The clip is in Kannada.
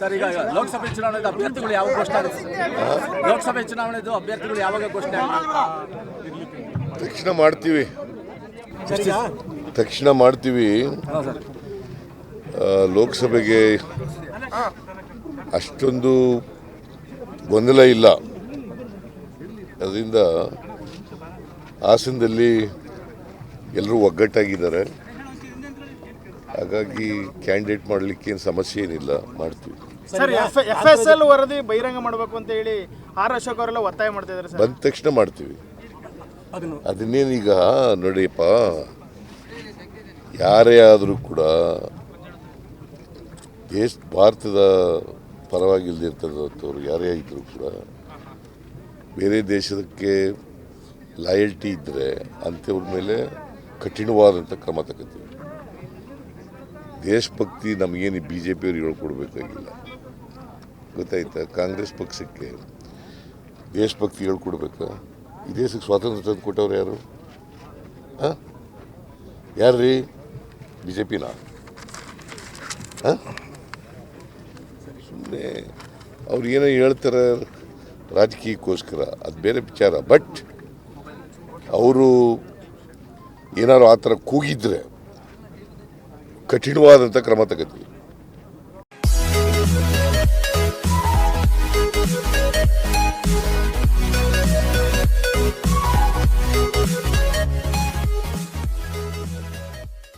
ಸರ್, ಈಗ ಲೋಕಸಭೆ ಚುನಾವಣೆದ ಅಭ್ಯರ್ಥಿಗಳು ಯಾವಾಗ ಘೋಷಣೆ ಆಗುತ್ತೆ? ಲೋಕಸಭೆ ಚುನಾವಣೆದು ಅಭ್ಯರ್ಥಿಗಳು ಯಾವಾಗ ಘೋಷಣೆ ಆಗುತ್ತೆ? ತಕ್ಷಣ ಮಾಡ್ತೀವಿ. ಲೋಕಸಭೆಗೆ ಅಷ್ಟೊಂದು ಗೊಂದಲ ಇಲ್ಲ. ಅದರಿಂದ ಹಾಸನದಲ್ಲಿ ಎಲ್ಲರೂ ಒಗ್ಗಟ್ಟಾಗಿದ್ದಾರೆ. ಹಾಗಾಗಿ ಕ್ಯಾಂಡಿಡೇಟ್ ಮಾಡಲಿಕ್ಕೆ ಏನು ಸಮಸ್ಯೆ ಏನಿಲ್ಲ, ಮಾಡ್ತೀವಿ. ಸರ್, FSL ವರದಿ ಬಹಿರಂಗ ಮಾಡಬೇಕು ಅಂತ ಹೇಳಿ ಆರ್ ಅಶೋಕ್ ಅವರೆಲ್ಲ ಒತ್ತಾಯ ಮಾಡ್ತಿದ್ದಾರೆ ಸರ್. ಬಂದ ತಕ್ಷಣ ಮಾಡ್ತೀವಿ. ಅದನ್ನೇನೀಗ ನೋಡಿಯಪ್ಪ, ಯಾರೇ ಆದರೂ ಕೂಡ ಭಾರತದ ಪರವಾಗಿಲ್ದಿರ್ತಕ್ಕಂಥವ್ರು ಯಾರೇ ಇದ್ದರೂ ಕೂಡ ಬೇರೆ ದೇಶಕ್ಕೆ ಲಾಯಲ್ಟಿ ಇದ್ದರೆ ಅಂಥವ್ರ ಮೇಲೆ ಕಠಿಣವಾದಂಥ ಕ್ರಮ ತಗೋತೀವಿ. ದೇಶಭಕ್ತಿ ನಮಗೇನು BJP ಅವ್ರು ಹೇಳ್ಕೊಡ್ಬೇಕಾಗಿಲ್ಲ, ಗೊತ್ತಾಯ್ತಾ? ಕಾಂಗ್ರೆಸ್ ಪಕ್ಷಕ್ಕೆ ದೇಶಭಕ್ತಿ ಹೇಳ್ಕೊಡ್ಬೇಕಾ? ಈ ದೇಶಕ್ಕೆ ಸ್ವಾತಂತ್ರ್ಯ ತಂದು ಕೊಟ್ಟವ್ರು ಯಾರು? ಯಾರ್ರೀ? BJPನ? ಸುಮ್ಮನೆ ಅವ್ರು ಏನೋ ಹೇಳ್ತಾರೆ ರಾಜಕೀಯಕ್ಕೋಸ್ಕರ, ಅದು ಬೇರೆ ವಿಚಾರ. ಬಟ್ ಅವರು ಏನಾದ್ರು ಆ ಥರ ಕೂಗಿದ್ರೆ ಕಠಿಣವಾದಂಥ ಕ್ರಮ ತಗೋತೀವಿ.